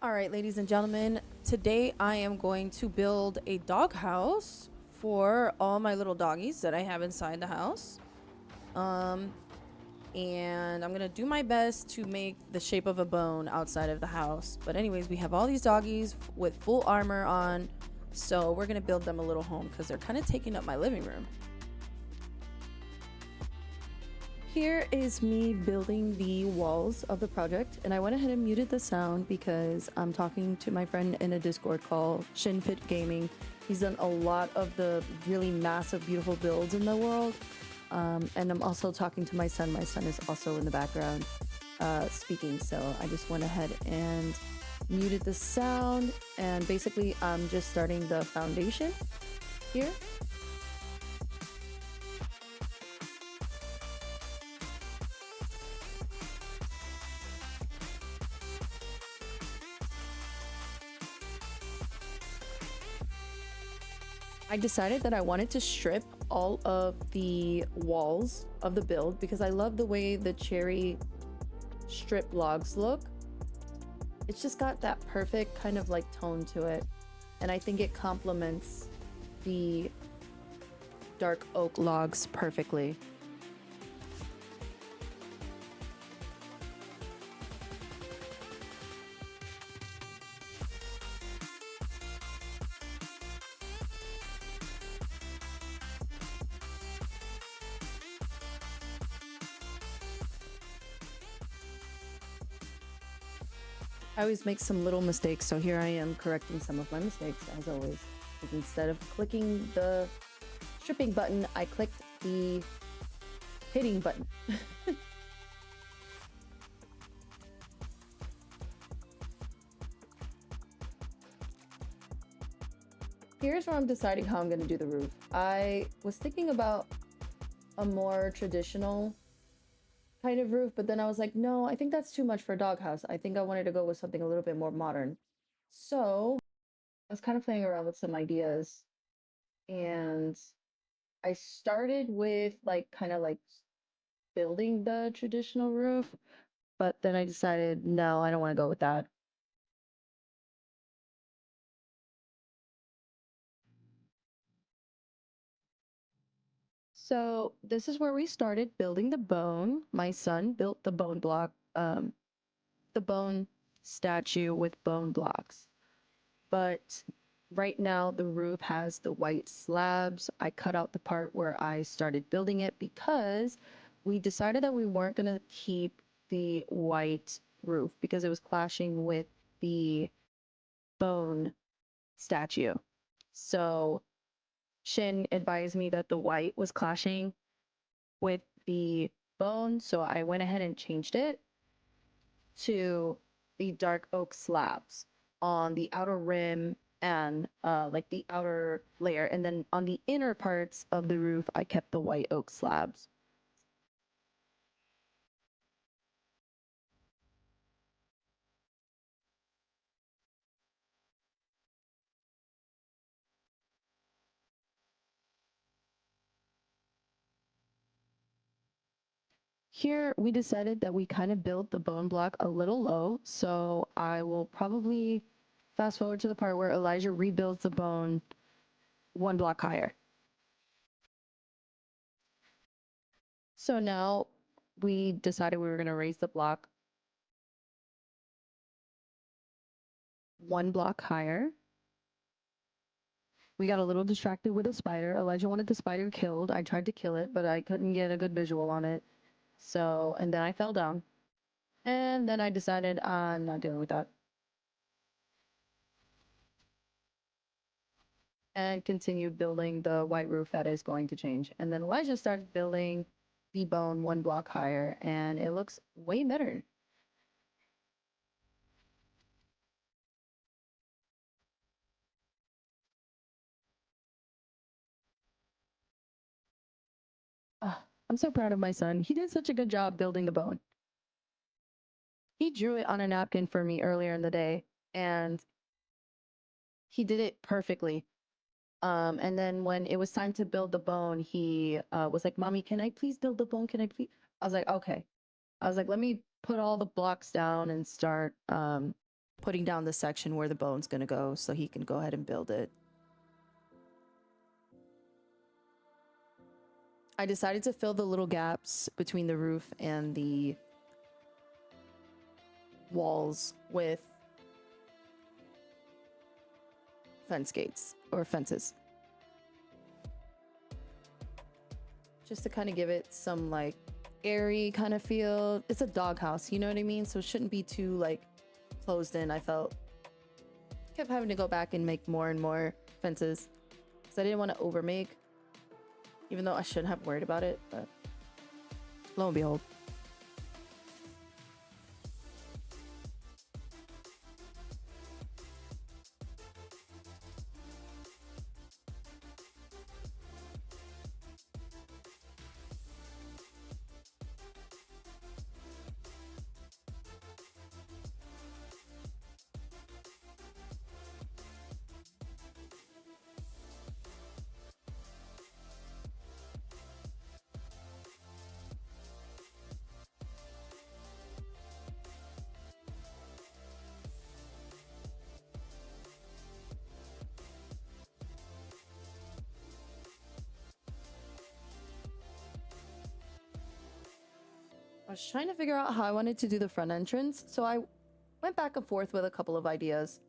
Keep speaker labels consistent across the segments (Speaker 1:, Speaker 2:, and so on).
Speaker 1: All right, ladies and gentlemen, today I am going to build a doghouse for all my little doggies that I have inside the house. Um, and I'm gonna do my best to make the shape of a bone outside of the house. But anyways, we have all these doggies with full armor on, so we're gonna build them a little home because they're kind of taking up my living room. Here is me building the walls of the project, and I went ahead and muted the sound because I'm talking to my friend in a Discord call, Shinfit Gaming. He's done a lot of the really massive, beautiful builds in the world. And I'm also talking to my son. My son is also in the background speaking, so I just went ahead and muted the sound. And basically, I'm just starting the foundation here. I decided that I wanted to strip all of the walls of the build because I love the way the cherry strip logs look. It's just got that perfect kind of like tone to it, and I think it complements the dark oak logs perfectly. I always make some little mistakes, so here I am correcting some of my mistakes as always. Instead of clicking the stripping button, I clicked the hitting button. Here's where I'm deciding how I'm going to do the roof. I was thinking about a more traditional kind of roof, but then I was like, no, I think that's too much for a doghouse. I think I wanted to go with something a little bit more modern. So I was kind of playing around with some ideas, and I started with like kind of like building the traditional roof, but then I decided, no, I don't want to go with that. So this is where we started building the bone. My son built the bone block, the bone statue with bone blocks. But right now the roof has the white slabs. I cut out the part where I started building it because we decided that we weren't going to keep the white roof because it was clashing with the bone statue. So Shin advised me that the white was clashing with the bone, so I went ahead and changed it to the dark oak slabs on the outer rim and like the outer layer, and then on the inner parts of the roof I kept the white oak slabs. Here we decided that we kind of built the bone block a little low, so I will probably fast forward to the part where Elijah rebuilds the bone one block higher. So now we decided we were going to raise the block one block higher. We got a little distracted with a spider. Elijah wanted the spider killed. I tried to kill it, but I couldn't get a good visual on it. So, and then I fell down. And then I decided I'm not dealing with that. And continued building the white roof that is going to change. And then Elijah started building the bone one block higher, and it looks way better. I'm so proud of my son. He did such a good job building the bone. He drew it on a napkin for me earlier in the day, and he did it perfectly. And then when it was time to build the bone, he was like, "Mommy, can I please build the bone? Can I please?" I was like, "Okay." I was like, "Let me put all the blocks down and start putting down the section where the bone's gonna go so he can go ahead and build it. I decided to fill the little gaps between the roof and the walls with fence gates or fences. Just to kind of give it some like airy kind of feel. It's a doghouse, you know what I mean? So it shouldn't be too like closed in. I felt kept having to go back and make more and more fences because I didn't want to overmake, even though I shouldn't have worried about it, but lo and behold. I was trying to figure out how I wanted to do the front entrance, so I went back and forth with a couple of ideas.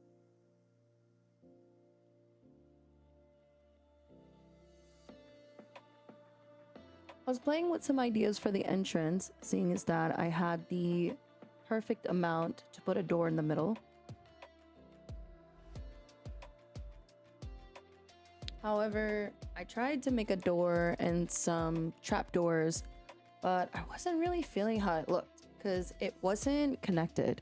Speaker 1: I was playing with some ideas for the entrance, seeing as that I had the perfect amount to put a door in the middle. However, I tried to make a door and some trapdoors, but I wasn't really feeling how it looked because it wasn't connected.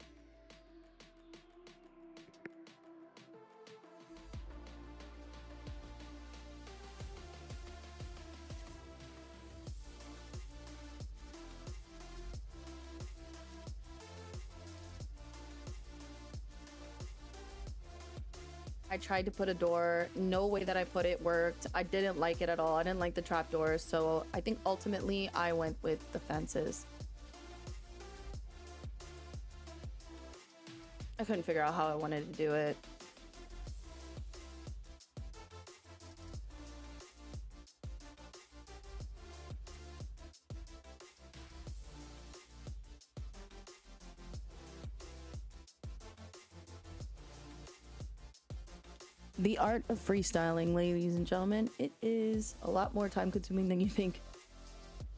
Speaker 1: I tried to put a door. No way that I put it worked. I didn't like it at all. I didn't like the trapdoors. So I think ultimately I went with the fences. I couldn't figure out how I wanted to do it. The art of freestyling, ladies and gentlemen, it is a lot more time consuming than you think.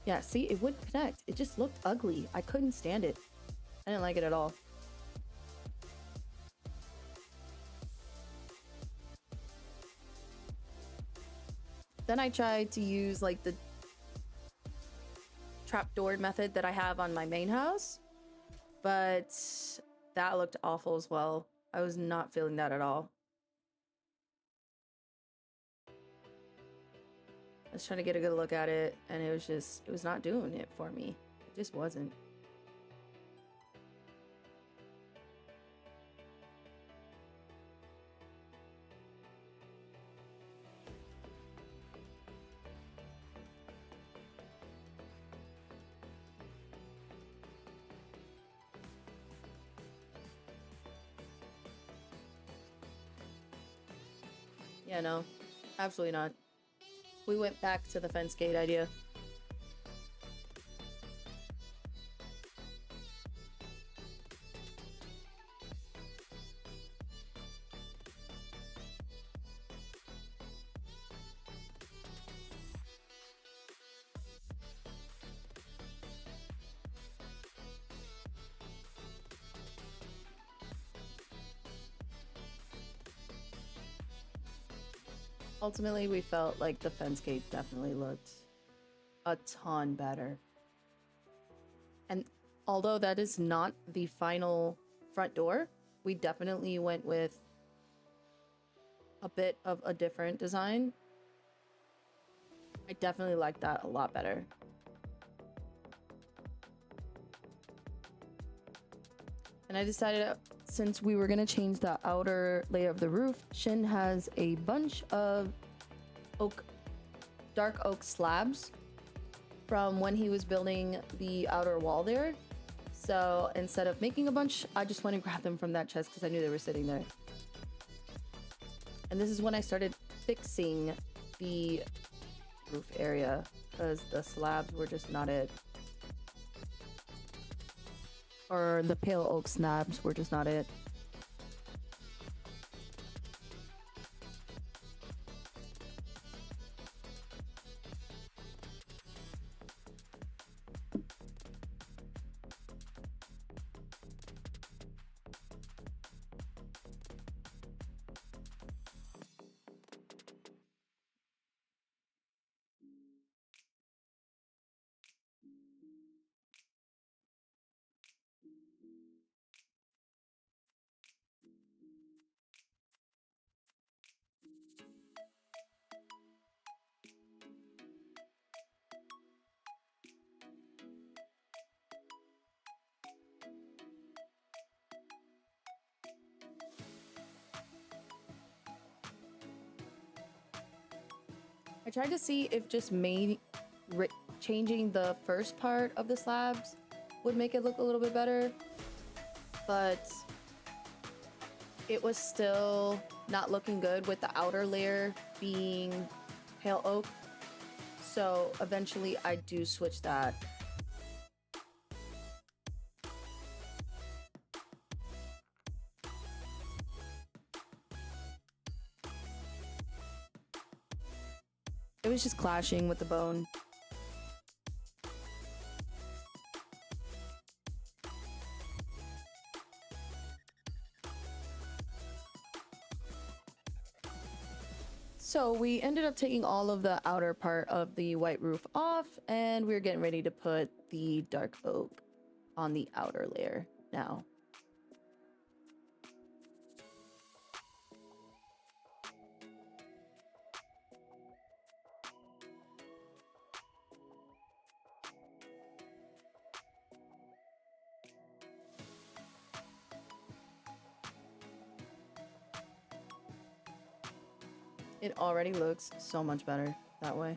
Speaker 1: Yeah, see, it wouldn't connect. It just looked ugly. I couldn't stand it. I didn't like it at all. Then I tried to use like the trapdoor method that I have on my main house, but that looked awful as well. I was not feeling that at all. I was trying to get a good look at it, and it was not doing it for me. It just wasn't. Yeah, no, absolutely not. We went back to the fence gate idea. Ultimately, we felt like the fence gate definitely looked a ton better. And although that is not the final front door, we definitely went with a bit of a different design. I definitely like that a lot better. And I decided, since we were going to change the outer layer of the roof, Shin has a bunch of dark oak slabs from when he was building the outer wall there. So instead of making a bunch, I just went and grabbed them from that chest because I knew they were sitting there. And this is when I started fixing the roof area because the slabs were just not it. Or the pale oak slabs were just not it. I tried to see if just changing the first part of the slabs would make it look a little bit better, but it was still not looking good with the outer layer being pale oak. So eventually I do switch that. It was just clashing with the bone. So we ended up taking all of the outer part of the white roof off, and we're getting ready to put the dark oak on the outer layer now. It already looks so much better that way.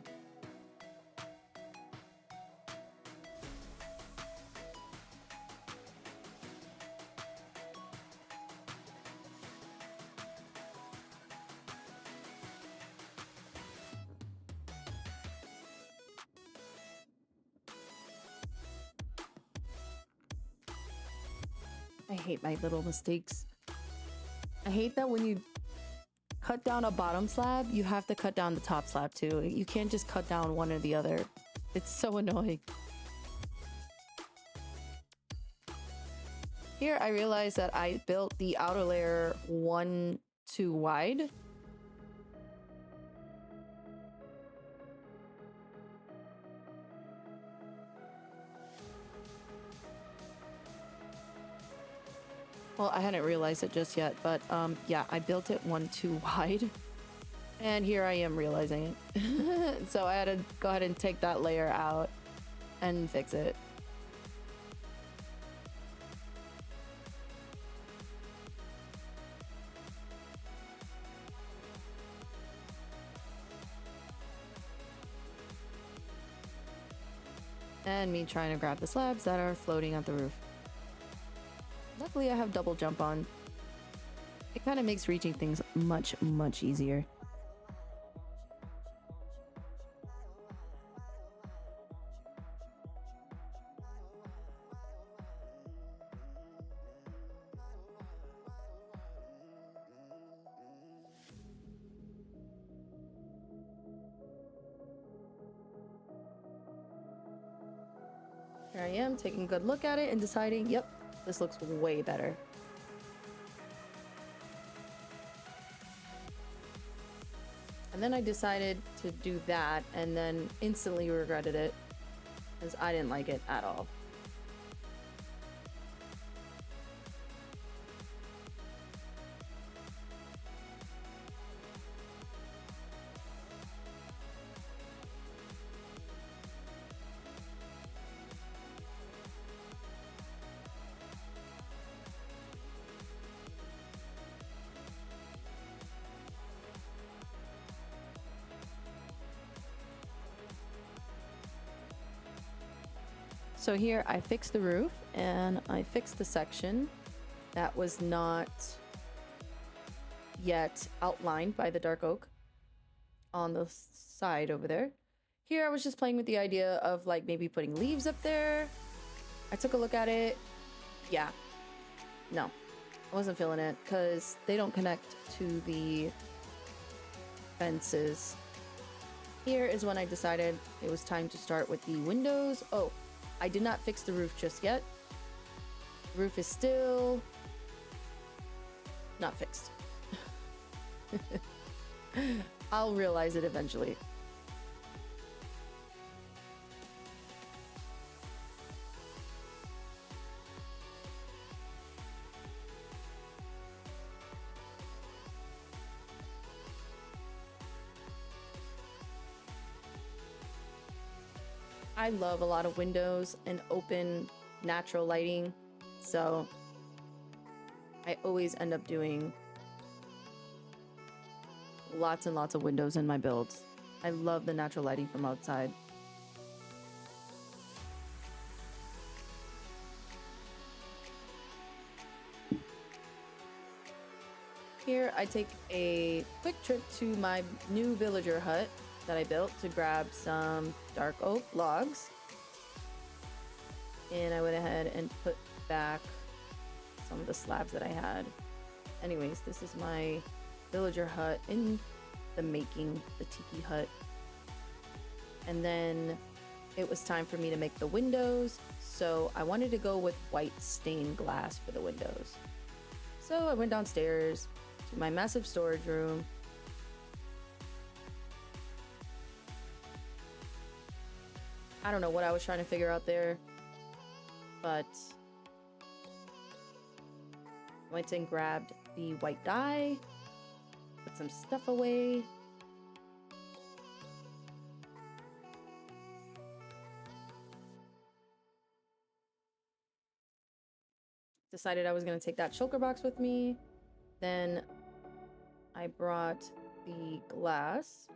Speaker 1: I hate my little mistakes. I hate that when you cut down a bottom slab, you have to cut down the top slab too. You can't just cut down one or the other. It's so annoying. Here I realized that I built the outer layer one too wide. Well, I hadn't realized it just yet, but yeah, I built it one too wide. And here I am realizing it. So I had to go ahead and take that layer out and fix it. And me trying to grab the slabs that are floating at the roof. Luckily, I have double jump on. It kind of makes reaching things much, much easier. Here I am taking a good look at it and deciding, yep, this looks way better. And then I decided to do that and then instantly regretted it because I didn't like it at all. So here I fixed the roof and I fixed the section that was not yet outlined by the dark oak on the side over there. Here I was just playing with the idea of like maybe putting leaves up there. I took a look at it. Yeah, no, I wasn't feeling it because they don't connect to the fences. Here is when I decided it was time to start with the windows. Oh, I did not fix the roof just yet. The roof is still not fixed. I'll realize it eventually. I love a lot of windows and open natural lighting, so I always end up doing lots and lots of windows in my builds. I love the natural lighting from outside. Here I take a quick trip to my new villager hut that I built to grab some dark oak logs. And I went ahead and put back some of the slabs that I had. Anyways, this is my villager hut in the making, the tiki hut. And then it was time for me to make the windows. So I wanted to go with white stained glass for the windows. So I went downstairs to my massive storage room. I don't know what I was trying to figure out there, but went and grabbed the white dye, put some stuff away. Decided I was going to take that shulker box with me. Then I brought the glass,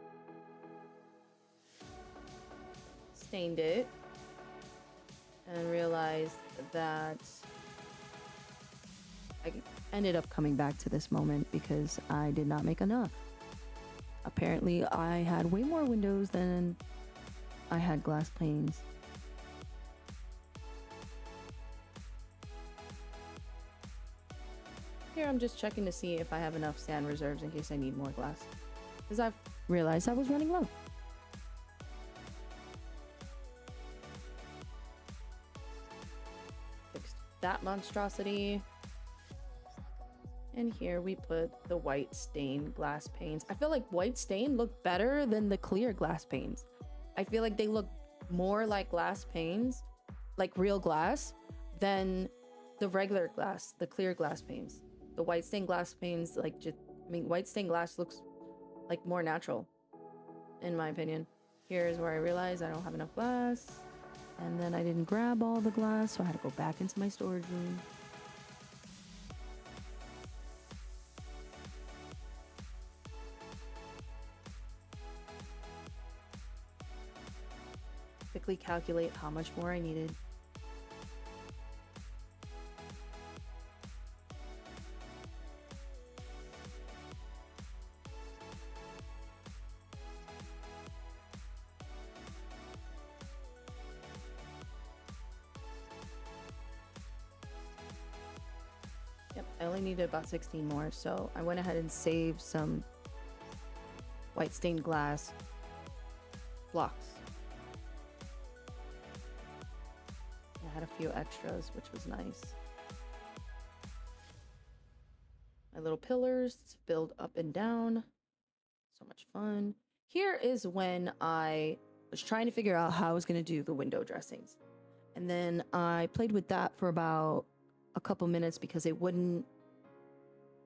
Speaker 1: stained it, and realized that I ended up coming back to this moment because I did not make enough. Apparently, I had way more windows than I had glass panes. Here I'm just checking to see if I have enough sand reserves in case I need more glass, because I've realized I was running low. Fixed that monstrosity. And here we put the white stained glass panes. I feel like white stain look better than the clear glass panes. I feel like they look more like glass panes, like real glass, than the regular glass, the clear glass panes. The white stained glass panes, like just, I mean, white stained glass looks like more natural, in my opinion. Here's where I realized I don't have enough glass. And then I didn't grab all the glass, so I had to go back into my storage room. Quickly calculate how much more I needed. Yep, I only needed about 16 more, so I went ahead and saved some white stained glass blocks. I had a few extras, which was nice. My little pillars to build up and down. So much fun. Here is when I was trying to figure out how I was going to do the window dressings. And then I played with that for about a couple minutes because it wouldn't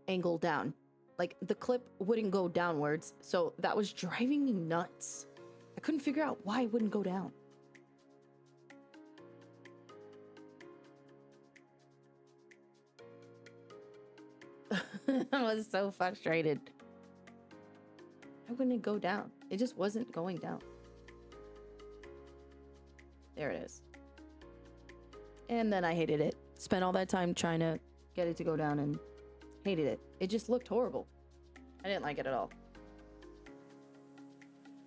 Speaker 1: angle down. Like the clip wouldn't go downwards. So that was driving me nuts. I couldn't figure out why it wouldn't go down. I was so frustrated. Why wouldn't it go down? It just wasn't going down. There it is. And then I hated it. Spent all that time trying to get it to go down and hated it. It just looked horrible. I didn't like it at all.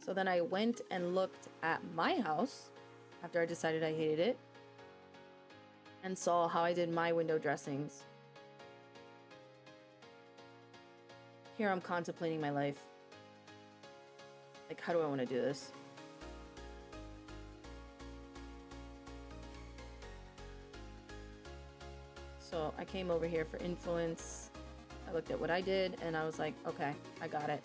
Speaker 1: So then I went and looked at my house after I decided I hated it and saw how I did my window dressings. Here I'm contemplating my life. Like, how do I want to do this? So I came over here for influence. I looked at what I did and I was like, okay, I got it.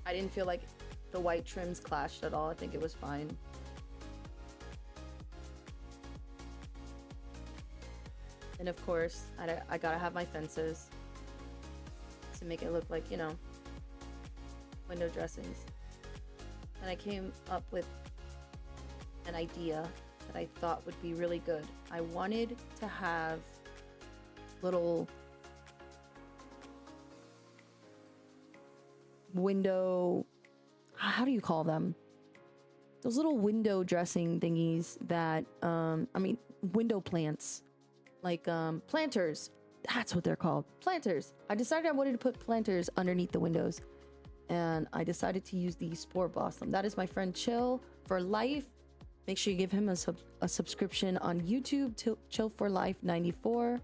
Speaker 1: I didn't feel like the white trims clashed at all. I think it was fine. And of course, I gotta have my fences to make it look like, you know, window dressings. And I came up with an idea that I thought would be really good. I wanted to have little window, how do you call them? Those little window dressing thingies that, window plants, like planters. That's what they're called, planters. I decided I wanted to put planters underneath the windows, and I decided to use the Spore Blossom. That is my friend Chill for Life. Make sure you give him a subscription on YouTube, Chill for Life 94.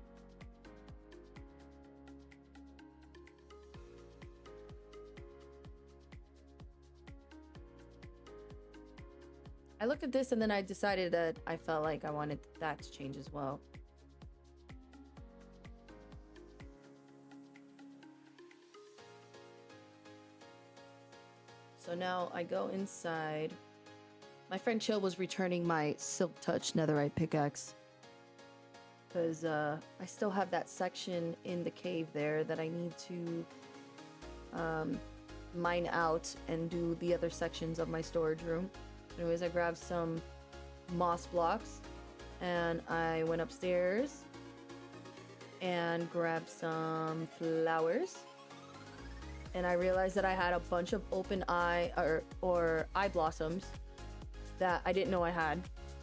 Speaker 1: I looked at this and then I decided that I felt like I wanted that to change as well. So now I go inside. My friend Chill was returning my Silk Touch netherite pickaxe because I still have that section in the cave there that I need to mine out and do the other sections of my storage room. Anyways, I grabbed some moss blocks and I went upstairs and grabbed some flowers. And I realized that I had a bunch of open eye or eye blossoms that I didn't know I had.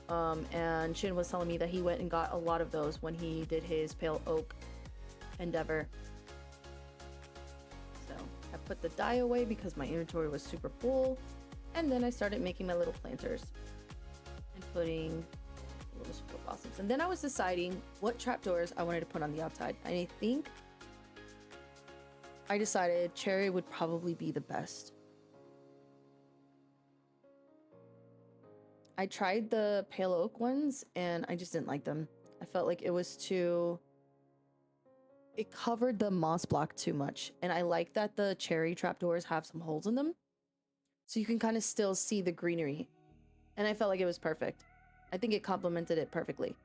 Speaker 1: And Shin was telling me that he went and got a lot of those when he did his pale oak endeavor. So I put the dye away because my inventory was super full. And then I started making my little planters and putting little Spore Blossoms. And then I was deciding what trapdoors I wanted to put on the outside. And I think I decided cherry would probably be the best. I tried the pale oak ones and I just didn't like them. I felt like it was it covered the moss block too much. And I like that the cherry trapdoors have some holes in them, so you can kind of still see the greenery. And I felt like it was perfect. I think it complemented it perfectly.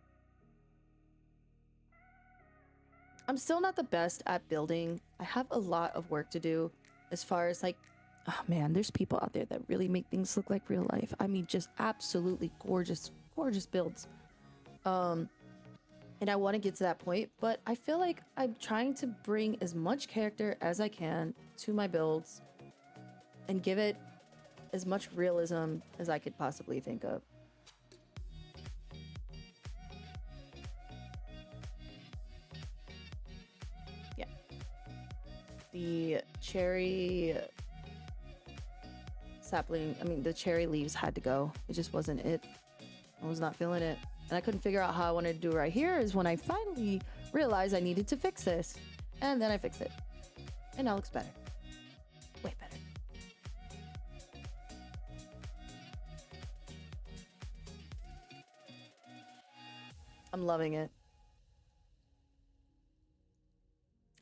Speaker 1: I'm still not the best at building. I have a lot of work to do as far as like, oh man, there's people out there that really make things look like real life. I mean, just absolutely gorgeous, gorgeous builds. And I want to get to that point, but I feel like I'm trying to bring as much character as I can to my builds and give it as much realism as I could possibly think of. Yeah. The cherry sapling, the cherry leaves had to go. It just wasn't it. I was not feeling it. And I couldn't figure out how I wanted to do right here is when I finally realized I needed to fix this. And then I fixed it. And now it looks better. Way better. I'm loving it.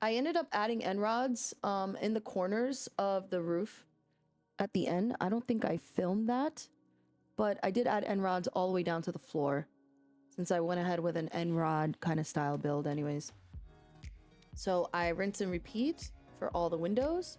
Speaker 1: I ended up adding end rods in the corners of the roof at the end. I don't think I filmed that, but I did add end rods all the way down to the floor since I went ahead with an end rod kind of style build anyways. So I rinse and repeat for all the windows.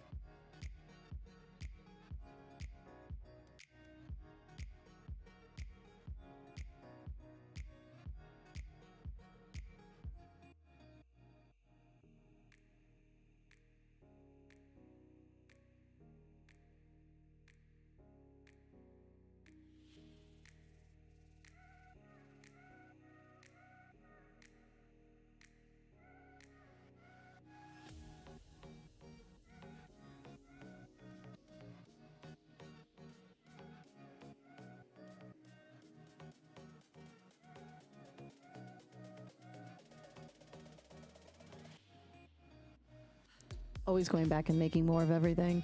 Speaker 1: Always going back and making more of everything.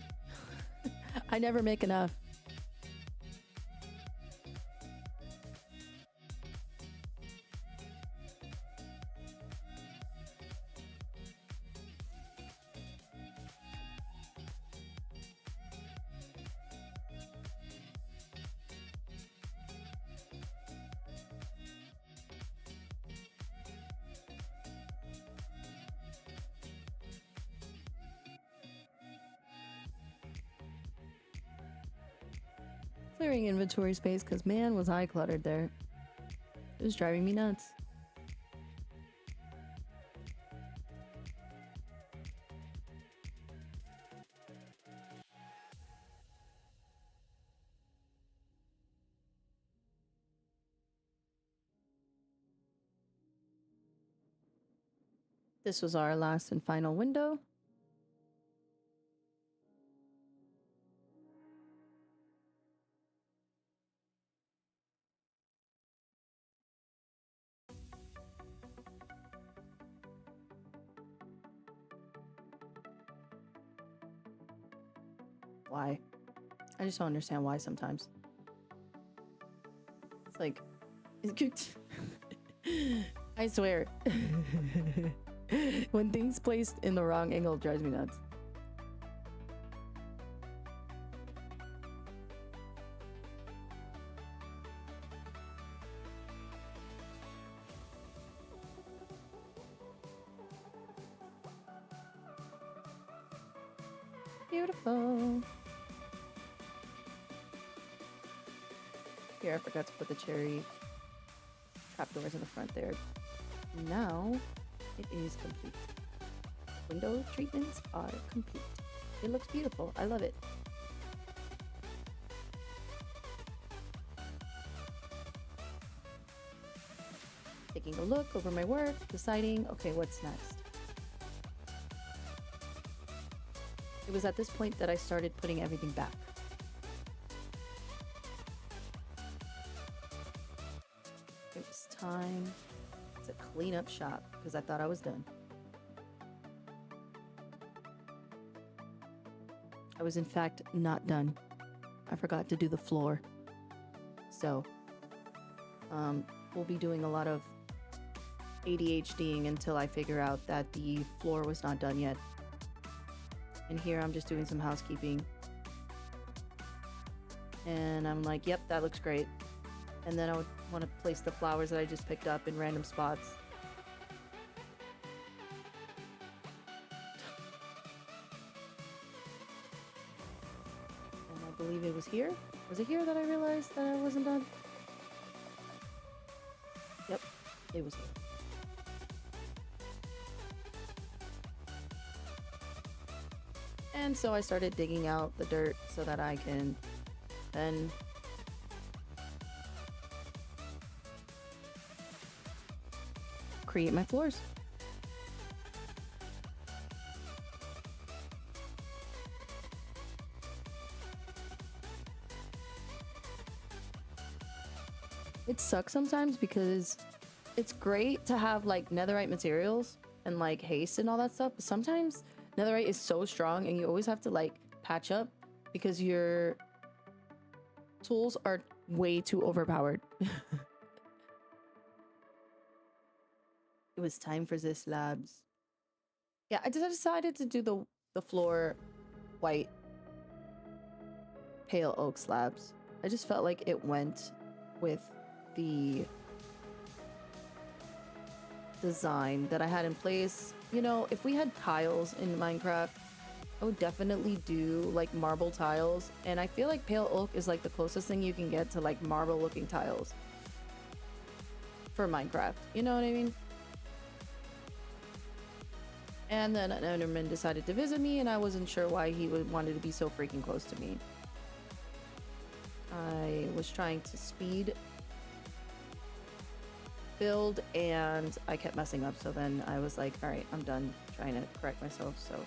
Speaker 1: I never make enough. Clearing inventory space because man was I cluttered there. It was driving me nuts. This was our last and final window. Why? I just don't understand why sometimes. It's like, I swear. When things placed in the wrong angle drives me nuts. Beautiful. Here, I forgot to put the cherry trapdoors in the front there. Now it is complete. Window treatments are complete. It looks beautiful. I love it. Taking a look over my work, deciding, okay, what's next? It was at this point that I started putting everything back. It was time to clean up shop because I thought I was done. I was in fact not done. I forgot to do the floor. So, we'll be doing a lot of ADHDing until I figure out that the floor was not done yet. And here I'm just doing some housekeeping. And I'm like, yep, that looks great. And then I would want to place the flowers that I just picked up in random spots. And I believe it was here. Was it here that I realized that I wasn't done? Yep, it was here. And so I started digging out the dirt so that I can then create my floors. It sucks sometimes because it's great to have like netherite materials and like haste and all that stuff, but sometimes netherite is so strong and you always have to like patch up because your tools are way too overpowered. It was time for the slabs. Yeah, I just decided to do the floor white pale oak slabs. I just felt like it went with the design that I had in place. You know, if we had tiles in Minecraft, I would definitely do like marble tiles, and I feel like pale oak is like the closest thing you can get to like marble looking tiles for Minecraft. You know what I mean? And then an Enderman decided to visit me, and I wasn't sure why he wanted to be so freaking close to me. I was trying to speed build and I kept messing up, so then I was like, all right, I'm done trying to correct myself. So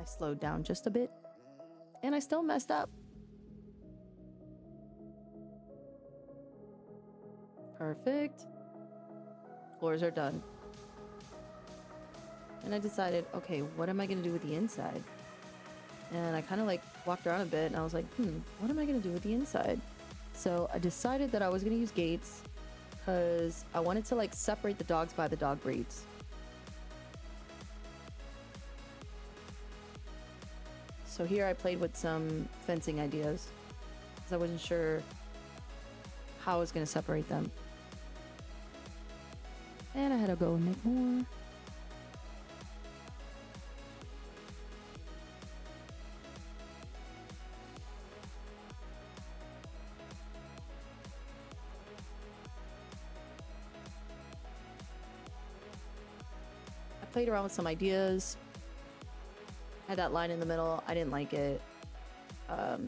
Speaker 1: I slowed down just a bit and And I still messed up. Perfect. Floors are done. And I decided, okay, what am I going to do with the inside? And I kind of like walked around a bit and I was like, what am I going to do with the inside? So I decided that I was going to use gates because I wanted to like separate the dogs by the dog breeds. So here I played with some fencing ideas because I wasn't sure how I was going to separate them. And I had to go and make more. I played around with some ideas. Had that line in the middle. I didn't like it. So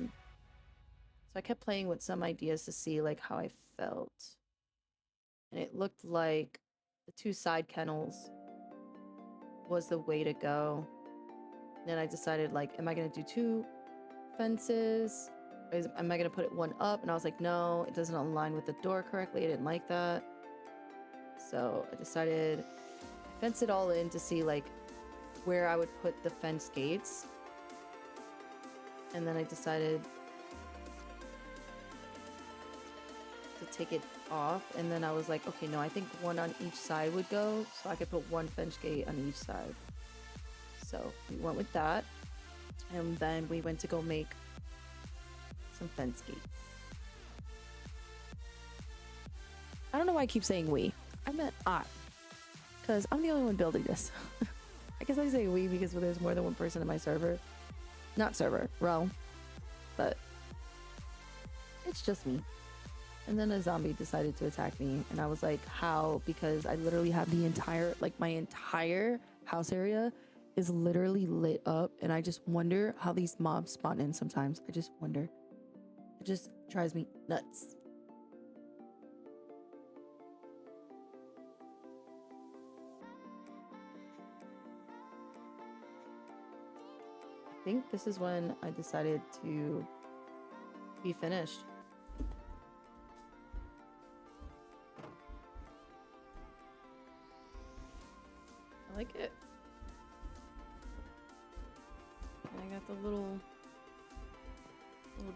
Speaker 1: I kept playing with some ideas to see like how I felt. And it looked like the 2 side kennels was the way to go. Then I decided, like, am I going to do 2 fences? Am I going to put it one up? And I was like, no, it doesn't align with the door correctly. I didn't like that. So I decided fence it all in to see like where I would put the fence gates. And then I decided to take it off, and then I was like, okay, no, I think 1 on each side would go, so I could put 1 fence gate on each side. So we went with that, and then we went to go make some fence gates. I don't know why I keep saying we. I meant I, because I'm the only one building this. I guess I say we because there's more than 1 person in my server. Not server, realm, but it's just me. And then a zombie decided to attack me, and I was like, how? Because I literally have the entire, like my entire house area is literally lit up, and I just wonder how these mobs spawn in sometimes. I just wonder. It just drives me nuts. I think this is when I decided to be finished. I like it. And I got the little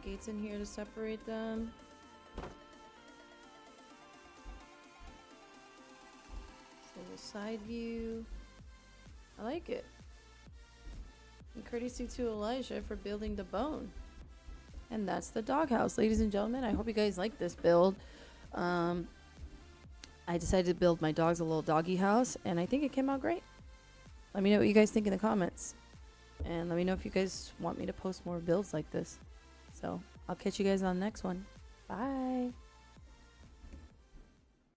Speaker 1: gates in here to separate them. So the side view. I like it. And courtesy to Elijah for building the bone. And that's the doghouse, ladies and gentlemen. I hope you guys like this build. I decided to build my dogs a little doggy house, and I think it came out great. Let me know what you guys think in the comments. And let me know if you guys want me to post more builds like this. So I'll catch you guys on the next one. Bye.